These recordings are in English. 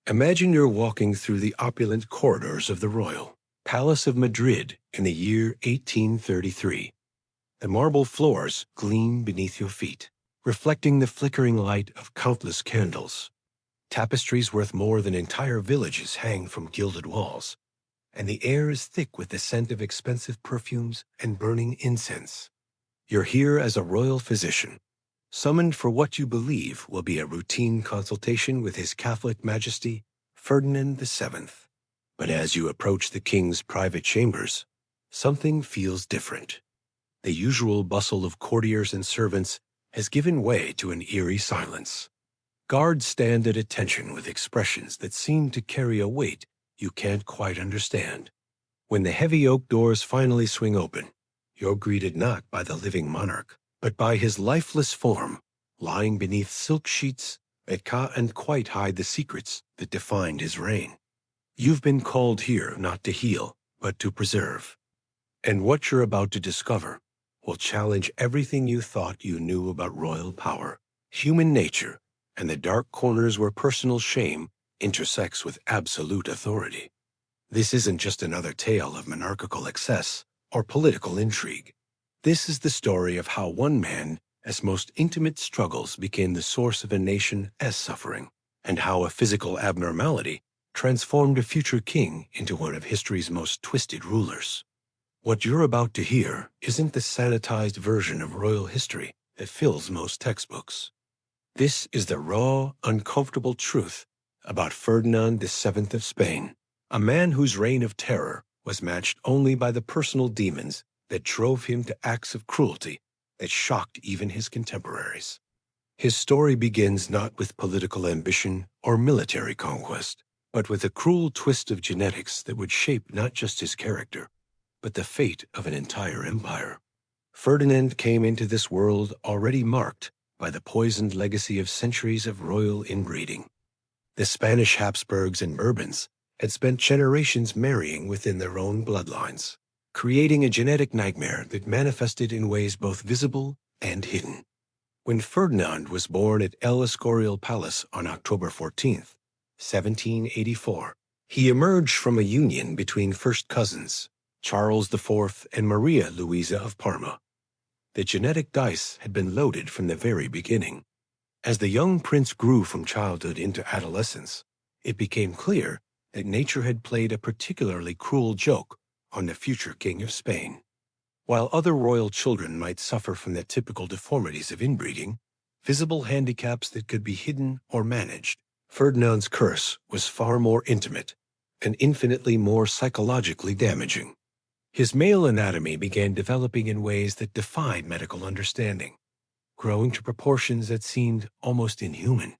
Imagine you're walking through the opulent corridors of the Royal Palace of Madrid in the year 1833. The marble floors gleam beneath your feet, reflecting the flickering light of countless candles. Tapestries worth more than entire villages hang from gilded walls, and the air is thick with the scent of expensive perfumes and burning incense. You're here as a royal physician, summoned for what you believe will be a routine consultation with His Catholic Majesty, Ferdinand VII. But as you approach the king's private chambers, something feels different. The usual bustle of courtiers and servants has given way to an eerie silence. Guards stand at attention with expressions that seem to carry a weight you can't quite understand. When the heavy oak doors finally swing open, you're greeted not by the living monarch, but by his lifeless form, lying beneath silk sheets that can't quite hide the secrets that defined his reign. You've been called here not to heal, but to preserve. And what you're about to discover will challenge everything you thought you knew about royal power, human nature, and the dark corners where personal shame intersects with absolute authority. This isn't just another tale of monarchical excess or political intrigue. This is the story of how one man's most intimate struggles became the source of a nation's suffering, and how a physical abnormality transformed a future king into one of history's most twisted rulers. What you're about to hear isn't the sanitized version of royal history that fills most textbooks. This is the raw, uncomfortable truth about Ferdinand VII of Spain, a man whose reign of terror was matched only by the personal demons that drove him to acts of cruelty that shocked even his contemporaries. His story begins not with political ambition or military conquest, but with a cruel twist of genetics that would shape not just his character, but the fate of an entire empire. Ferdinand came into this world already marked by the poisoned legacy of centuries of royal inbreeding. The Spanish Habsburgs and Bourbons had spent generations marrying within their own bloodlines, creating a genetic nightmare that manifested in ways both visible and hidden. When Ferdinand was born at El Escorial Palace on October 14th, 1784, he emerged from a union between first cousins, Charles IV and Maria Louisa of Parma. The genetic dice had been loaded from the very beginning. As the young prince grew from childhood into adolescence, it became clear that nature had played a particularly cruel joke on the future king of Spain. While other royal children might suffer from the typical deformities of inbreeding, visible handicaps that could be hidden or managed, Ferdinand's curse was far more intimate and infinitely more psychologically damaging. His male anatomy began developing in ways that defied medical understanding, growing to proportions that seemed almost inhuman.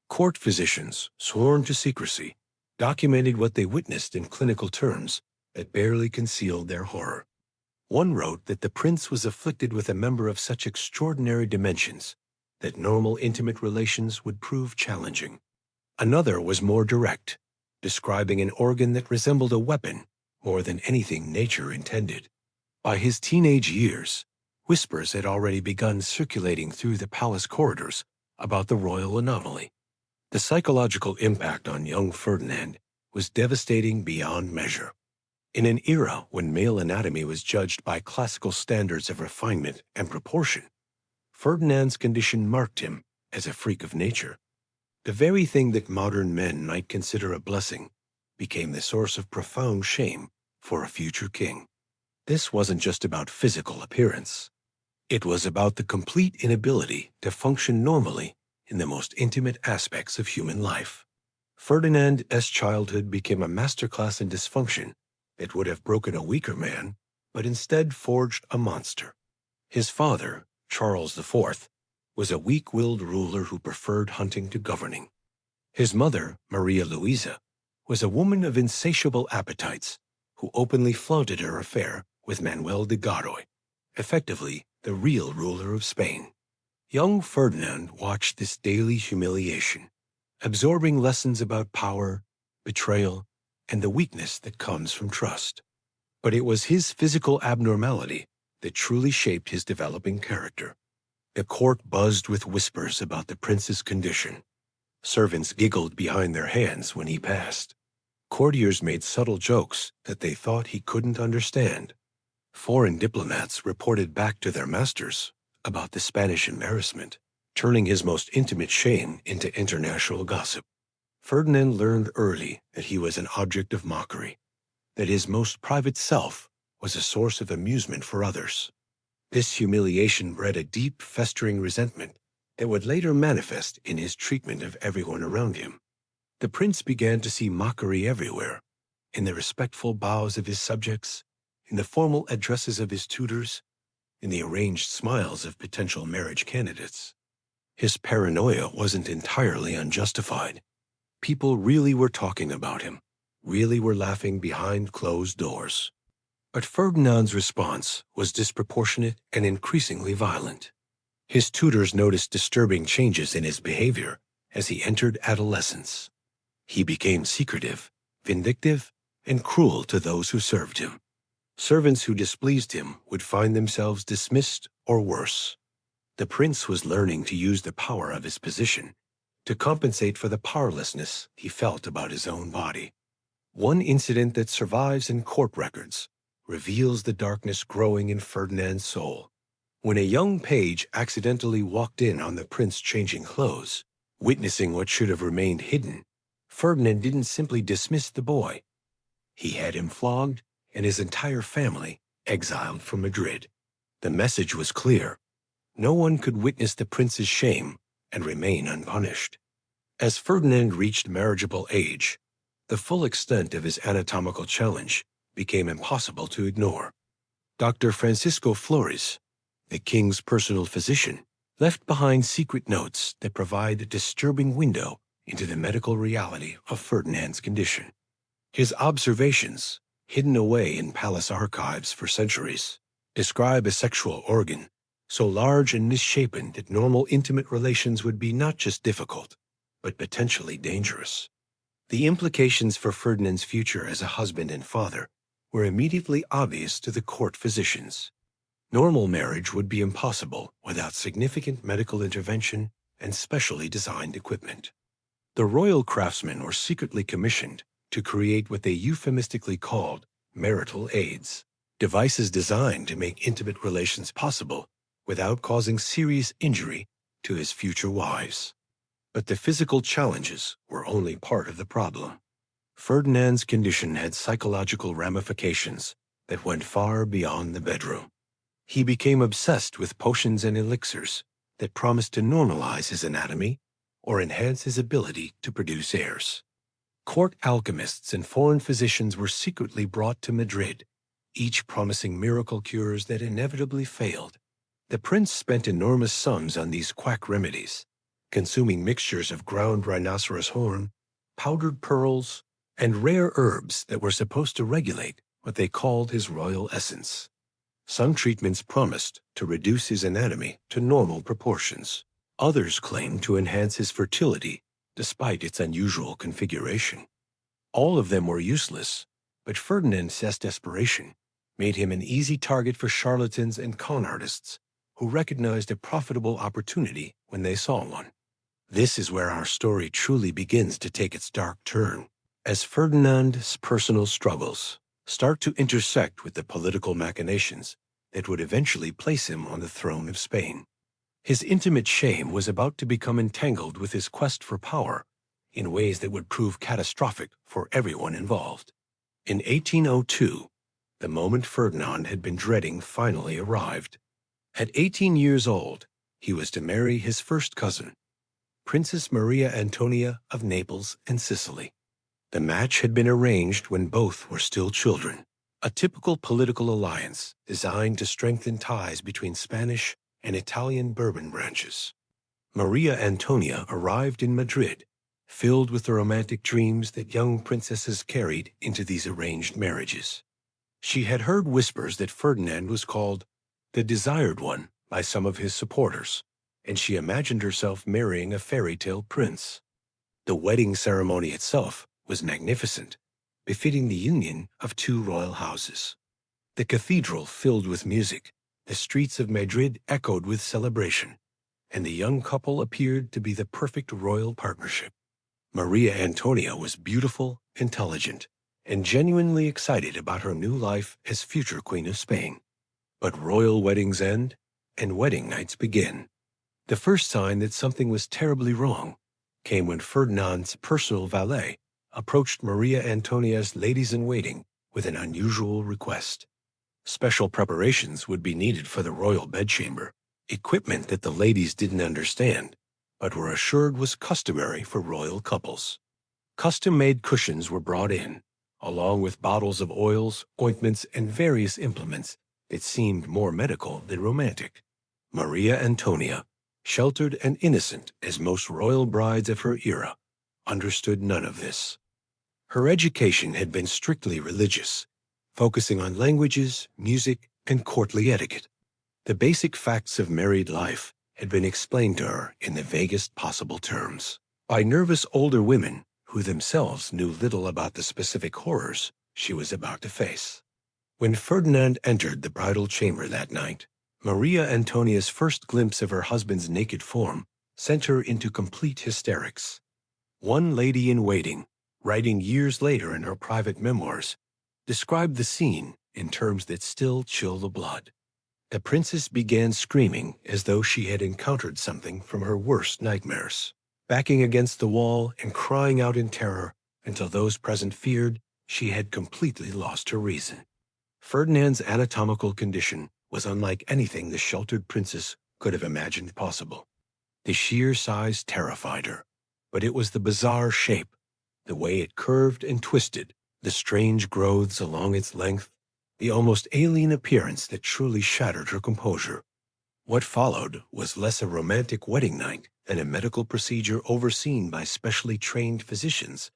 Court physicians, sworn to secrecy, documented what they witnessed in clinical terms that barely concealed their horror. One wrote that the prince was afflicted with a member of such extraordinary dimensions that normal intimate relations would prove challenging. Another was more direct, describing an organ that resembled a weapon more than anything nature intended. By his teenage years, whispers had already begun circulating through the palace corridors about the royal anomaly. The psychological impact on young Ferdinand was devastating beyond measure. In an era when male anatomy was judged by classical standards of refinement and proportion, Ferdinand's condition marked him as a freak of nature. The very thing that modern men might consider a blessing became the source of profound shame for a future king. This wasn't just about physical appearance. It was about the complete inability to function normally in the most intimate aspects of human life. Ferdinand's childhood became a masterclass in dysfunction that would have broken a weaker man, but instead forged a monster. His father, Charles IV, was a weak-willed ruler who preferred hunting to governing. His mother, Maria Louisa, was a woman of insatiable appetites who openly flaunted her affair with Manuel de Godoy, effectively the real ruler of Spain. Young Ferdinand watched this daily humiliation, absorbing lessons about power, betrayal, and the weakness that comes from trust. But it was his physical abnormality that truly shaped his developing character. The court buzzed with whispers about the prince's condition. Servants giggled behind their hands when he passed. Courtiers made subtle jokes that they thought he couldn't understand. Foreign diplomats reported back to their masters about the Spanish embarrassment, turning his most intimate shame into international gossip. Ferdinand learned early that he was an object of mockery, that his most private self was a source of amusement for others. This humiliation bred a deep, festering resentment that would later manifest in his treatment of everyone around him. The prince began to see mockery everywhere, in the respectful bows of his subjects, in the formal addresses of his tutors, in the arranged smiles of potential marriage candidates. His paranoia wasn't entirely unjustified. People really were talking about him, really were laughing behind closed doors. But Ferdinand's response was disproportionate and increasingly violent. His tutors noticed disturbing changes in his behavior as he entered adolescence. He became secretive, vindictive, and cruel to those who served him. Servants who displeased him would find themselves dismissed or worse. The prince was learning to use the power of his position to compensate for the powerlessness he felt about his own body. One incident that survives in court records reveals the darkness growing in Ferdinand's soul. When a young page accidentally walked in on the prince changing clothes, witnessing what should have remained hidden, Ferdinand didn't simply dismiss the boy. He had him flogged and his entire family exiled from Madrid. The message was clear. No one could witness the prince's shame and remain unpunished. As Ferdinand reached marriageable age, the full extent of his anatomical challenge became impossible to ignore. Dr. Francisco Flores, the king's personal physician, left behind secret notes that provide a disturbing window into the medical reality of Ferdinand's condition. His observations, hidden away in palace archives for centuries, describe a sexual organ so large and misshapen that normal intimate relations would be not just difficult, but potentially dangerous. The implications for Ferdinand's future as a husband and father were immediately obvious to the court physicians. Normal marriage would be impossible without significant medical intervention and specially designed equipment. The royal craftsmen were secretly commissioned to create what they euphemistically called marital aids, devices designed to make intimate relations possible without causing serious injury to his future wives. But the physical challenges were only part of the problem. Ferdinand's condition had psychological ramifications that went far beyond the bedroom. He became obsessed with potions and elixirs that promised to normalize his anatomy or enhance his ability to produce heirs. Court alchemists and foreign physicians were secretly brought to Madrid, each promising miracle cures that inevitably failed. The prince spent enormous sums on these quack remedies, consuming mixtures of ground rhinoceros horn, powdered pearls, and rare herbs that were supposed to regulate what they called his royal essence. Some treatments promised to reduce his anatomy to normal proportions. Others claimed to enhance his fertility despite its unusual configuration. All of them were useless, but Ferdinand's desperation made him an easy target for charlatans and con artists who recognized a profitable opportunity when they saw one. This is where our story truly begins to take its dark turn, as Ferdinand's personal struggles start to intersect with the political machinations that would eventually place him on the throne of Spain. His intimate shame was about to become entangled with his quest for power in ways that would prove catastrophic for everyone involved. In 1802, the moment Ferdinand had been dreading finally arrived. At 18 years old, he was to marry his first cousin, Princess Maria Antonia of Naples and Sicily. The match had been arranged when both were still children, a typical political alliance designed to strengthen ties between Spanish and Italian Bourbon branches. Maria Antonia arrived in Madrid, filled with the romantic dreams that young princesses carried into these arranged marriages. She had heard whispers that Ferdinand was called the Desired One by some of his supporters, and she imagined herself marrying a fairy tale prince. The wedding ceremony itself was magnificent, befitting the union of two royal houses. The cathedral filled with music, the streets of Madrid echoed with celebration, and the young couple appeared to be the perfect royal partnership. Maria Antonia was beautiful, intelligent, and genuinely excited about her new life as future Queen of Spain. But royal weddings end, and wedding nights begin. The first sign that something was terribly wrong came when Ferdinand's personal valet approached Maria Antonia's ladies-in-waiting with an unusual request. Special preparations would be needed for the royal bedchamber, equipment that the ladies didn't understand, but were assured was customary for royal couples. Custom-made cushions were brought in, along with bottles of oils, ointments, and various implements that seemed more medical than romantic. Maria Antonia, sheltered and innocent as most royal brides of her era, understood none of this. Her education had been strictly religious, focusing on languages, music, and courtly etiquette. The basic facts of married life had been explained to her in the vaguest possible terms by nervous older women who themselves knew little about the specific horrors she was about to face. When Ferdinand entered the bridal chamber that night, Maria Antonia's first glimpse of her husband's naked form sent her into complete hysterics. One lady-in-waiting, writing years later in her private memoirs, described the scene in terms that still chill the blood. The princess began screaming as though she had encountered something from her worst nightmares, backing against the wall and crying out in terror until those present feared she had completely lost her reason. Ferdinand's anatomical condition was unlike anything the sheltered princess could have imagined possible. The sheer size terrified her, but it was the bizarre shape, the way it curved and twisted, the strange growths along its length, the almost alien appearance that truly shattered her composure. What followed was less a romantic wedding night than a medical procedure overseen by specially trained physicians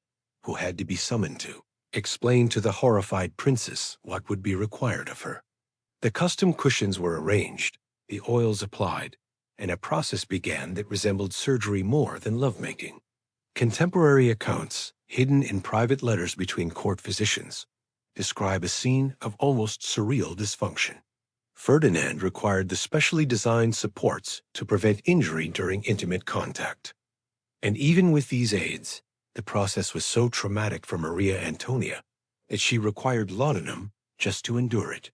who had to be summoned to explain to the horrified princess what would be required of her. The custom cushions were arranged, the oils applied, and a process began that resembled surgery more than lovemaking. Contemporary accounts, hidden in private letters between court physicians, describe a scene of almost surreal dysfunction. Ferdinand required the specially designed supports to prevent injury during intimate contact. And even with these aids, the process was so traumatic for Maria Antonia that she required laudanum just to endure it.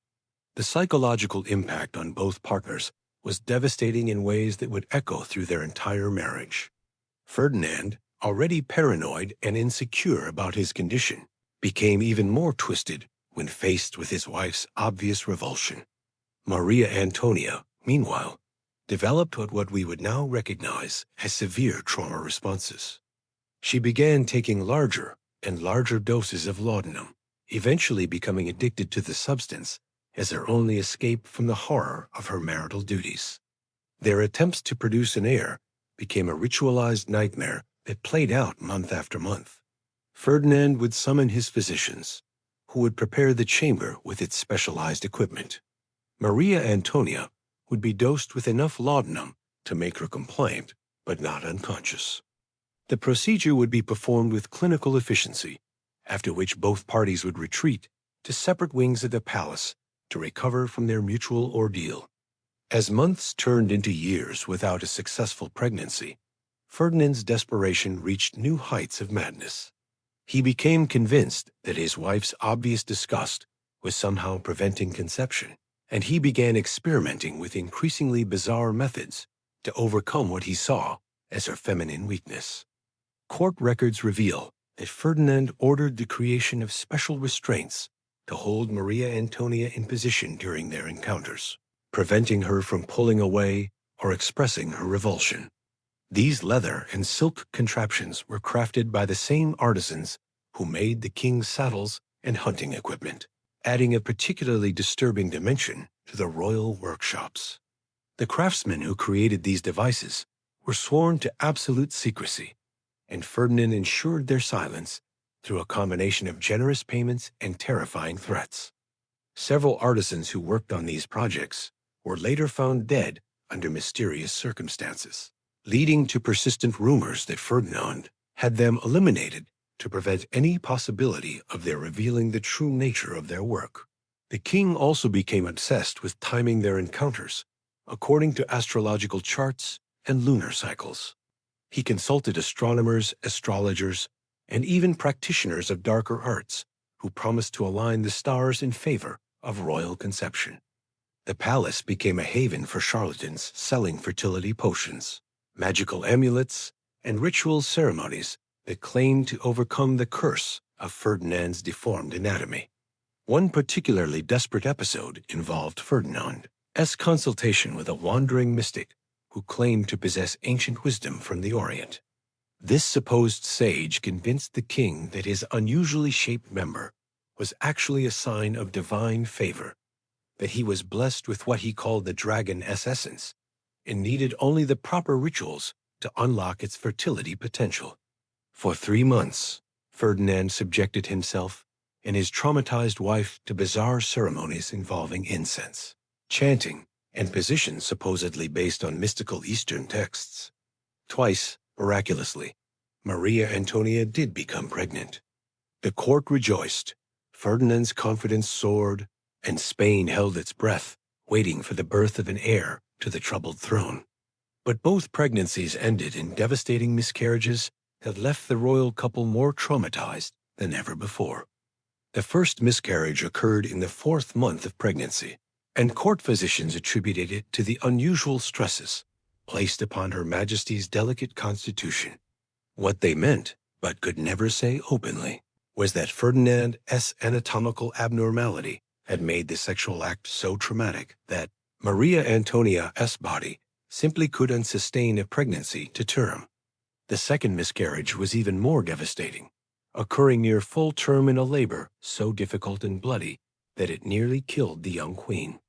The psychological impact on both partners was devastating in ways that would echo through their entire marriage. Ferdinand, already paranoid and insecure about his condition, became even more twisted when faced with his wife's obvious revulsion. Maria Antonia, meanwhile, developed what we would now recognize as severe trauma responses. She began taking larger and larger doses of laudanum, eventually becoming addicted to the substance as her only escape from the horror of her marital duties. Their attempts to produce an heir became a ritualized nightmare that played out month after month. Ferdinand would summon his physicians, who would prepare the chamber with its specialized equipment. Maria Antonia would be dosed with enough laudanum to make her compliant, but not unconscious. The procedure would be performed with clinical efficiency, after which both parties would retreat to separate wings of the palace to recover from their mutual ordeal. As months turned into years without a successful pregnancy, Ferdinand's desperation reached new heights of madness. He became convinced that his wife's obvious disgust was somehow preventing conception, and he began experimenting with increasingly bizarre methods to overcome what he saw as her feminine weakness. Court records reveal that Ferdinand ordered the creation of special restraints to hold Maria Antonia in position during their encounters, preventing her from pulling away or expressing her revulsion. These leather and silk contraptions were crafted by the same artisans who made the king's saddles and hunting equipment, adding a particularly disturbing dimension to the royal workshops. The craftsmen who created these devices were sworn to absolute secrecy, and Ferdinand ensured their silence through a combination of generous payments and terrifying threats. Several artisans who worked on these projects were later found dead under mysterious circumstances, leading to persistent rumors that Ferdinand had them eliminated to prevent any possibility of their revealing the true nature of their work. The king also became obsessed with timing their encounters according to astrological charts and lunar cycles. He consulted astronomers, astrologers, and even practitioners of darker arts who promised to align the stars in favor of royal conception. The palace became a haven for charlatans selling fertility potions, magical amulets, and ritual ceremonies that claimed to overcome the curse of Ferdinand's deformed anatomy. One particularly desperate episode involved Ferdinand's consultation with a wandering mystic who claimed to possess ancient wisdom from the Orient. This supposed sage convinced the king that his unusually shaped member was actually a sign of divine favor, that he was blessed with what he called the dragon's essence and needed only the proper rituals to unlock its fertility potential. For 3 months, Ferdinand subjected himself and his traumatized wife to bizarre ceremonies involving incense, chanting, and positions supposedly based on mystical Eastern texts. Twice, miraculously, Maria Antonia did become pregnant. The court rejoiced, Ferdinand's confidence soared, and Spain held its breath, waiting for the birth of an heir to the troubled throne. But both pregnancies ended in devastating miscarriages that left the royal couple more traumatized than ever before. The first miscarriage occurred in the 4th month of pregnancy, and court physicians attributed it to the unusual stresses placed upon Her Majesty's delicate constitution. What they meant, but could never say openly, was that Ferdinand's anatomical abnormality had made the sexual act so traumatic that Maria Antonia's body simply couldn't sustain a pregnancy to term. The second miscarriage was even more devastating, occurring near full term in a labor so difficult and bloody that it nearly killed the young queen.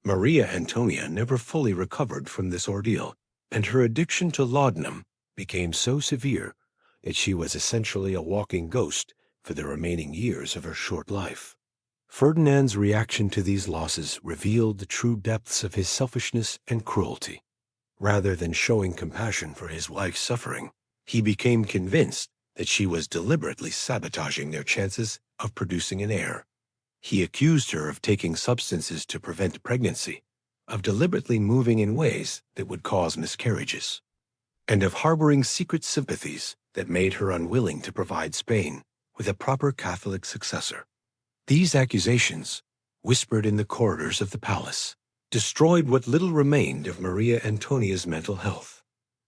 Maria Antonia never fully recovered from this ordeal, and her addiction to laudanum became so severe that she was essentially a walking ghost for the remaining years of her short life. Ferdinand's reaction to these losses revealed the true depths of his selfishness and cruelty. Rather than showing compassion for his wife's suffering, he became convinced that she was deliberately sabotaging their chances of producing an heir. He accused her of taking substances to prevent pregnancy, of deliberately moving in ways that would cause miscarriages, and of harboring secret sympathies that made her unwilling to provide Spain with a proper Catholic successor. These accusations, whispered in the corridors of the palace, destroyed what little remained of Maria Antonia's mental health.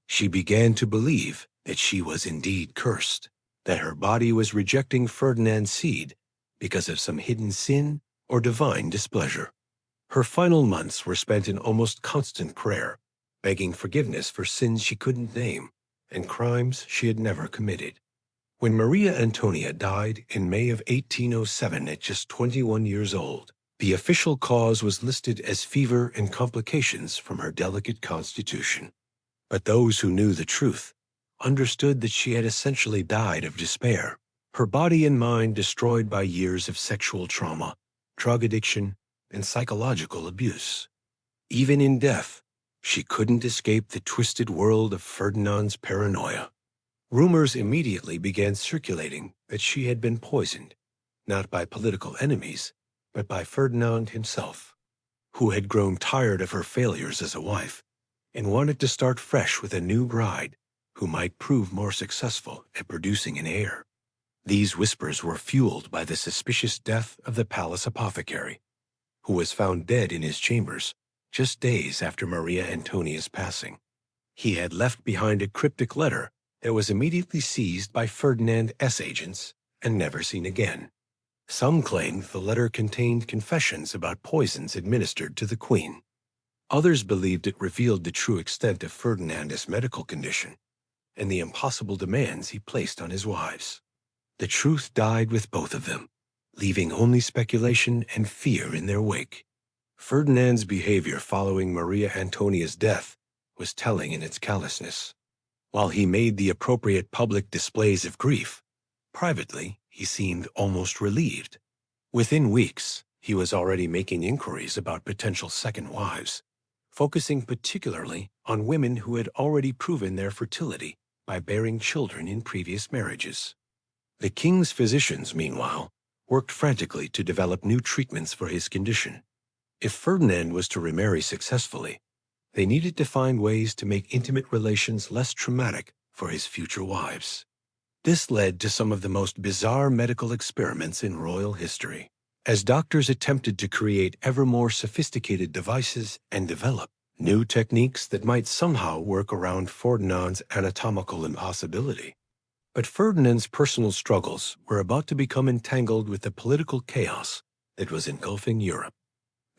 She began to believe that she was indeed cursed, that her body was rejecting Ferdinand's seed because of some hidden sin or divine displeasure. Her final months were spent in almost constant prayer, begging forgiveness for sins she couldn't name and crimes she had never committed. When Maria Antonia died in May of 1807 at just 21 years old, the official cause was listed as fever and complications from her delicate constitution. But those who knew the truth understood that she had essentially died of despair, her body and mind destroyed by years of sexual trauma, drug addiction, and psychological abuse. Even in death, she couldn't escape the twisted world of Ferdinand's paranoia. Rumors immediately began circulating that she had been poisoned, not by political enemies, but by Ferdinand himself, who had grown tired of her failures as a wife and wanted to start fresh with a new bride who might prove more successful at producing an heir. These whispers were fueled by the suspicious death of the palace apothecary, who was found dead in his chambers just days after Maria Antonia's passing. He had left behind a cryptic letter that was immediately seized by Ferdinand's agents and never seen again. Some claimed the letter contained confessions about poisons administered to the queen. Others believed it revealed the true extent of Ferdinand's medical condition and the impossible demands he placed on his wives. The truth died with both of them, leaving only speculation and fear in their wake. Ferdinand's behavior following Maria Antonia's death was telling in its callousness. While he made the appropriate public displays of grief, privately he seemed almost relieved. Within weeks, he was already making inquiries about potential second wives, focusing particularly on women who had already proven their fertility by bearing children in previous marriages. The king's physicians, meanwhile, worked frantically to develop new treatments for his condition. If Ferdinand was to remarry successfully, They needed to find ways to make intimate relations less traumatic for his future wives. This led to some of the most bizarre medical experiments in royal history, as doctors attempted to create ever more sophisticated devices and develop new techniques that might somehow work around Ferdinand's anatomical impossibility. But Ferdinand's personal struggles were about to become entangled with the political chaos that was engulfing Europe.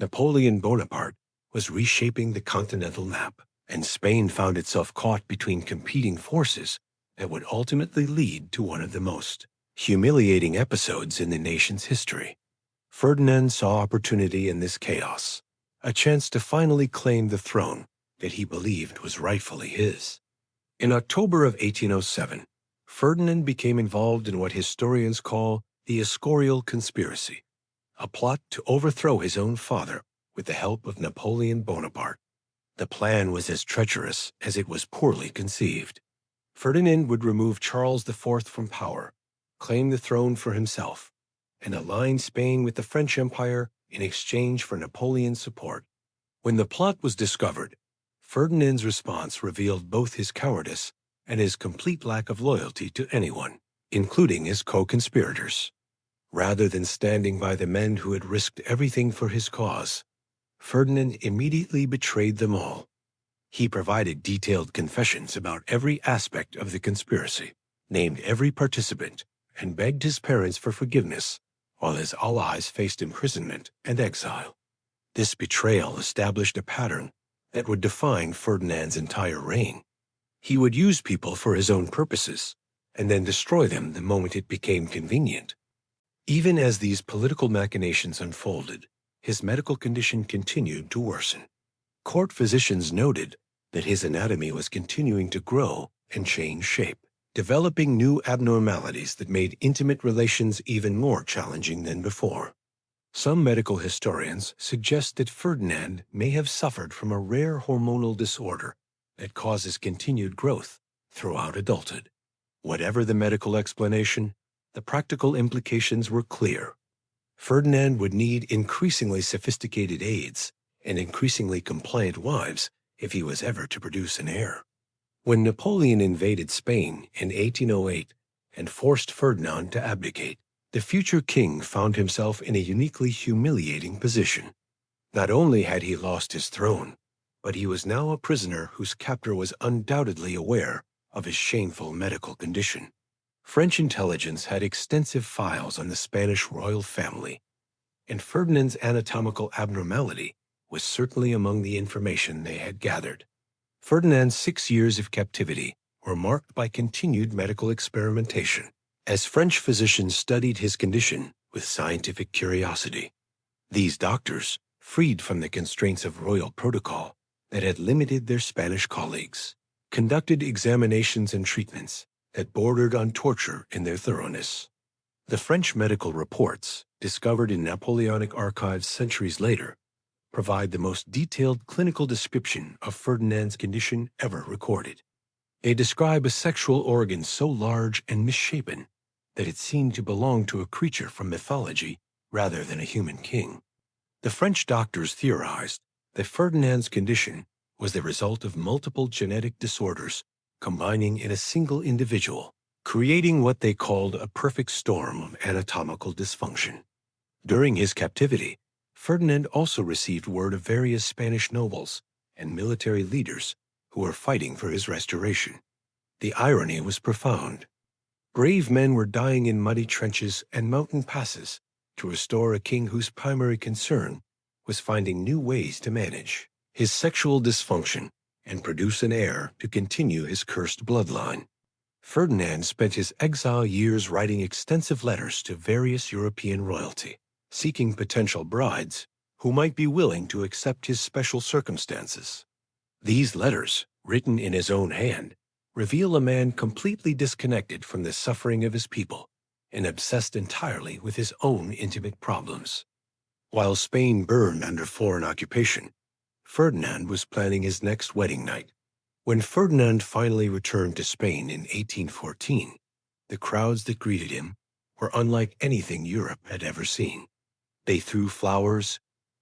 Napoleon Bonaparte was reshaping the continental map, and Spain found itself caught between competing forces that would ultimately lead to one of the most humiliating episodes in the nation's history. Ferdinand saw opportunity in this chaos, a chance to finally claim the throne that he believed was rightfully his. In October of 1807, Ferdinand became involved in what historians call the Escorial Conspiracy, a plot to overthrow his own father with the help of Napoleon Bonaparte. The plan was as treacherous as it was poorly conceived. Ferdinand would remove Charles IV from power, claim the throne for himself, and align Spain with the French Empire in exchange for Napoleon's support. When the plot was discovered, Ferdinand's response revealed both his cowardice and his complete lack of loyalty to anyone, including his co-conspirators. Rather than standing by the men who had risked everything for his cause, Ferdinand immediately betrayed them all. He provided detailed confessions about every aspect of the conspiracy, named every participant, and begged his parents for forgiveness, while his allies faced imprisonment and exile. This betrayal established a pattern that would define Ferdinand's entire reign. He would use people for his own purposes, and then destroy them the moment it became convenient. Even as these political machinations unfolded, his medical condition continued to worsen. Court physicians noted that his anatomy was continuing to grow and change shape, developing new abnormalities that made intimate relations even more challenging than before. Some medical historians suggest that Ferdinand may have suffered from a rare hormonal disorder that causes continued growth throughout adulthood. Whatever the medical explanation, the practical implications were clear. Ferdinand would need increasingly sophisticated aids and increasingly compliant wives if he was ever to produce an heir. When Napoleon invaded Spain in 1808 and forced Ferdinand to abdicate, the future king found himself in a uniquely humiliating position. Not only had he lost his throne, but he was now a prisoner whose captor was undoubtedly aware of his shameful medical condition. French intelligence had extensive files on the Spanish royal family, and Ferdinand's anatomical abnormality was certainly among the information they had gathered. Ferdinand's 6 years of captivity were marked by continued medical experimentation, as French physicians studied his condition with scientific curiosity. These doctors, freed from the constraints of royal protocol that had limited their Spanish colleagues, conducted examinations and treatments that bordered on torture in their thoroughness. The French medical reports, discovered in Napoleonic archives centuries later, provide the most detailed clinical description of Ferdinand's condition ever recorded. They describe a sexual organ so large and misshapen that it seemed to belong to a creature from mythology rather than a human king. The French doctors theorized that Ferdinand's condition was the result of multiple genetic disorders combining in a single individual, creating what they called a perfect storm of anatomical dysfunction. During his captivity, Ferdinand also received word of various Spanish nobles and military leaders who were fighting for his restoration. The irony was profound. Brave men were dying in muddy trenches and mountain passes to restore a king whose primary concern was finding new ways to manage his sexual dysfunction and produce an heir to continue his cursed bloodline. Ferdinand spent his exile years writing extensive letters to various European royalty, seeking potential brides who might be willing to accept his special circumstances. These letters, written in his own hand, reveal a man completely disconnected from the suffering of his people and obsessed entirely with his own intimate problems. While Spain burned under foreign occupation, Ferdinand was planning his next wedding night. When Ferdinand finally returned to Spain in 1814, the crowds that greeted him were unlike anything Europe had ever seen. They threw flowers,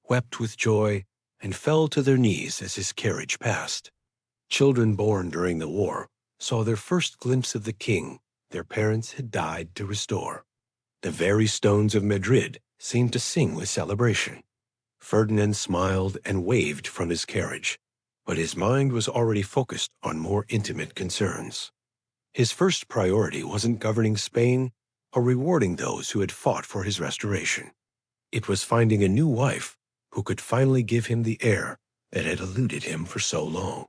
wept with joy, and fell to their knees as his carriage passed. Children born during the war saw their first glimpse of the king their parents had died to restore. The very stones of Madrid seemed to sing with celebration. Ferdinand smiled and waved from his carriage, but his mind was already focused on more intimate concerns. His first priority wasn't governing Spain or rewarding those who had fought for his restoration. It was finding a new wife who could finally give him the heir that had eluded him for so long.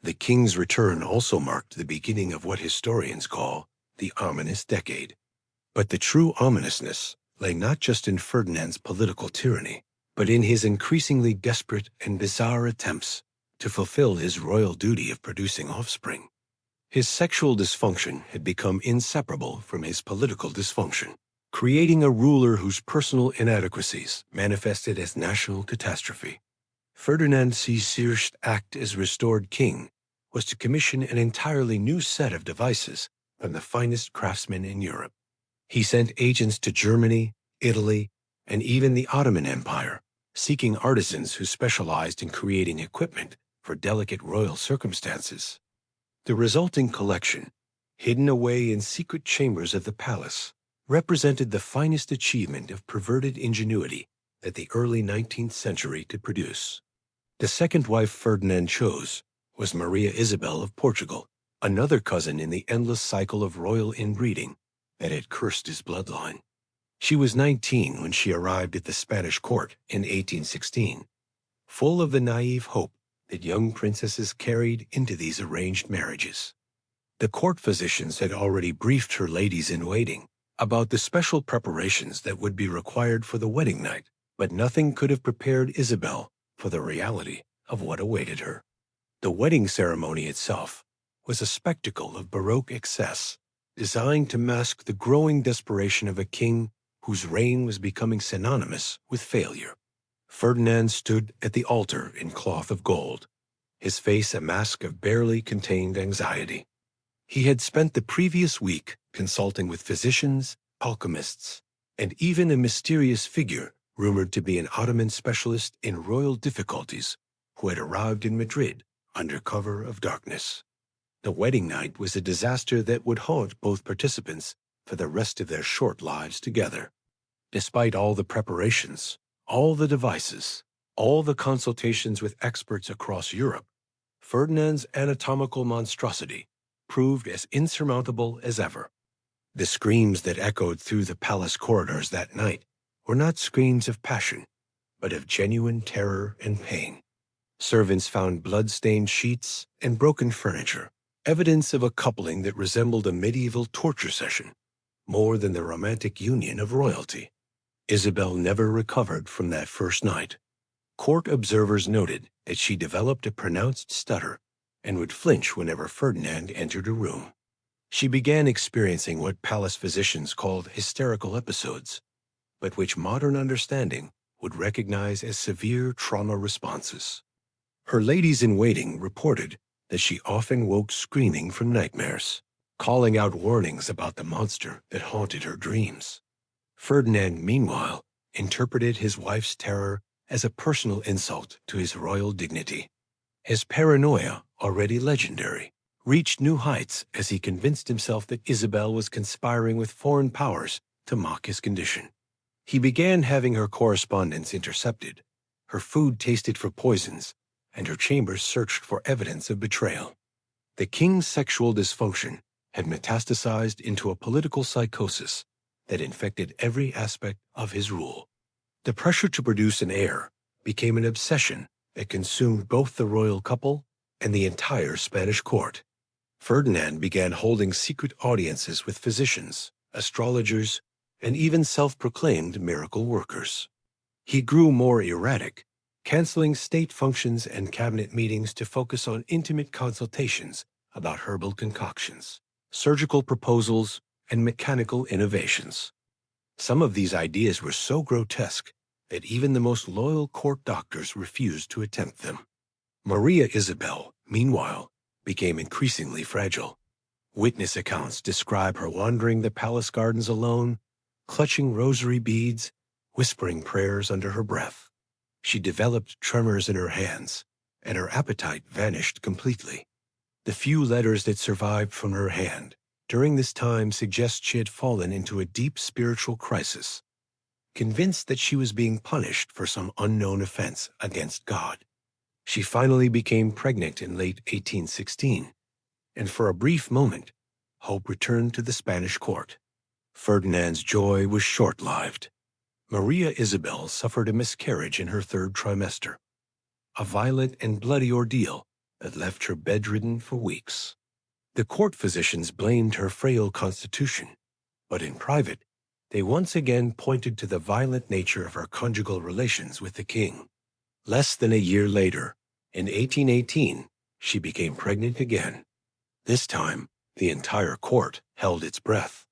The king's return also marked the beginning of what historians call the ominous decade. But the true ominousness lay not just in Ferdinand's political tyranny, but in his increasingly desperate and bizarre attempts to fulfill his royal duty of producing offspring. His sexual dysfunction had become inseparable from his political dysfunction, creating a ruler whose personal inadequacies manifested as national catastrophe. Ferdinand VI's act as restored king was to commission an entirely new set of devices from the finest craftsmen in Europe. He sent agents to Germany, Italy, and even the Ottoman Empire, seeking artisans who specialized in creating equipment for delicate royal circumstances. The resulting collection, hidden away in secret chambers of the palace, represented the finest achievement of perverted ingenuity that the early 19th century could produce. The second wife Ferdinand chose was Maria Isabel of Portugal, another cousin in the endless cycle of royal inbreeding that had cursed his bloodline. She was 19 when she arrived at the Spanish court in 1816, full of the naive hope that young princesses carried into these arranged marriages. The court physicians had already briefed her ladies-in-waiting about the special preparations that would be required for the wedding night, but nothing could have prepared Isabel for the reality of what awaited her. The wedding ceremony itself was a spectacle of Baroque excess, designed to mask the growing desperation of a king whose reign was becoming synonymous with failure. Ferdinand stood at the altar in cloth of gold, his face a mask of barely contained anxiety. He had spent the previous week consulting with physicians, alchemists, and even a mysterious figure rumored to be an Ottoman specialist in royal difficulties who had arrived in Madrid under cover of darkness. The wedding night was a disaster that would haunt both participants for the rest of their short lives together. Despite all the preparations, all the devices, all the consultations with experts across Europe, Ferdinand's anatomical monstrosity proved as insurmountable as ever. The screams that echoed through the palace corridors that night were not screams of passion, but of genuine terror and pain. Servants found blood-stained sheets and broken furniture, evidence of a coupling that resembled a medieval torture session, more than the romantic union of royalty. Isabel never recovered from that first night. Court observers noted that she developed a pronounced stutter and would flinch whenever Ferdinand entered a room. She began experiencing what palace physicians called hysterical episodes, but which modern understanding would recognize as severe trauma responses. Her ladies-in-waiting reported that she often woke screaming from nightmares, calling out warnings about the monster that haunted her dreams. Ferdinand, meanwhile, interpreted his wife's terror as a personal insult to his royal dignity. His paranoia, already legendary, reached new heights as he convinced himself that Isabel was conspiring with foreign powers to mock his condition. He began having her correspondence intercepted, her food tasted for poisons, and her chambers searched for evidence of betrayal. The king's sexual dysfunction had metastasized into a political psychosis that infected every aspect of his rule. The pressure to produce an heir became an obsession that consumed both the royal couple and the entire Spanish court. Ferdinand began holding secret audiences with physicians, astrologers, and even self-proclaimed miracle workers. He grew more erratic, canceling state functions and cabinet meetings to focus on intimate consultations about herbal concoctions, surgical proposals, and mechanical innovations. Some of these ideas were so grotesque that even the most loyal court doctors refused to attempt them. Maria Isabel, meanwhile, became increasingly fragile. Witness accounts describe her wandering the palace gardens alone, clutching rosary beads, whispering prayers under her breath. She developed tremors in her hands, and her appetite vanished completely. The few letters that survived from her hand during this time suggest she had fallen into a deep spiritual crisis, convinced that she was being punished for some unknown offense against God. She finally became pregnant in late 1816, and for a brief moment, hope returned to the Spanish court. Ferdinand's joy was short-lived. Maria Isabel suffered a miscarriage in her third trimester, a violent and bloody ordeal that left her bedridden for weeks. The court physicians blamed her frail constitution, but in private, they once again pointed to the violent nature of her conjugal relations with the king. Less than a year later, in 1818, she became pregnant again. This time, the entire court held its breath.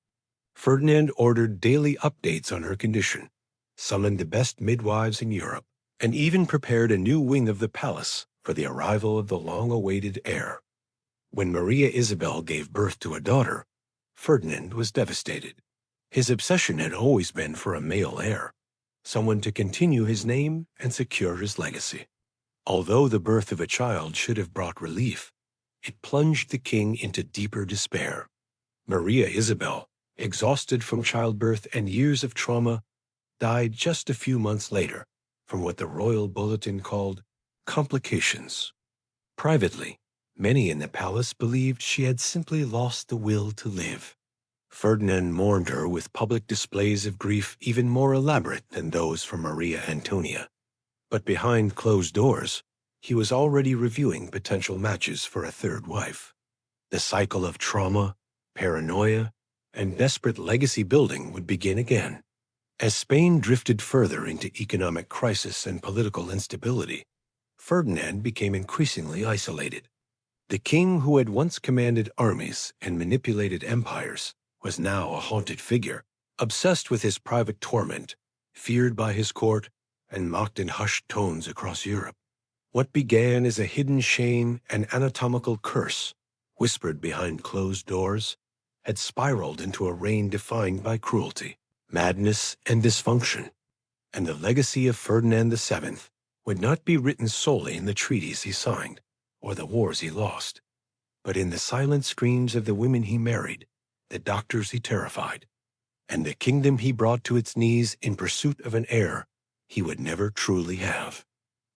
Ferdinand ordered daily updates on her condition, summoned the best midwives in Europe, and even prepared a new wing of the palace for the arrival of the long-awaited heir. When Maria Isabel gave birth to a daughter, Ferdinand was devastated. His obsession had always been for a male heir, someone to continue his name and secure his legacy. Although the birth of a child should have brought relief, it plunged the king into deeper despair. Maria Isabel, exhausted from childbirth and years of trauma, died just a few months later from what the royal bulletin called complications. Privately, many in the palace believed she had simply lost the will to live. Ferdinand mourned her with public displays of grief even more elaborate than those from Maria Antonia. But behind closed doors, he was already reviewing potential matches for a third wife. The cycle of trauma, paranoia, and desperate legacy building would begin again. As Spain drifted further into economic crisis and political instability, Ferdinand became increasingly isolated. The king who had once commanded armies and manipulated empires was now a haunted figure, obsessed with his private torment, feared by his court, and mocked in hushed tones across Europe. What began as a hidden shame and anatomical curse, whispered behind closed doors, had spiraled into a reign defined by cruelty, madness, and dysfunction. And the legacy of Ferdinand VII would not be written solely in the treaties he signed or the wars he lost, but in the silent screams of the women he married, the doctors he terrified, and the kingdom he brought to its knees in pursuit of an heir he would never truly have.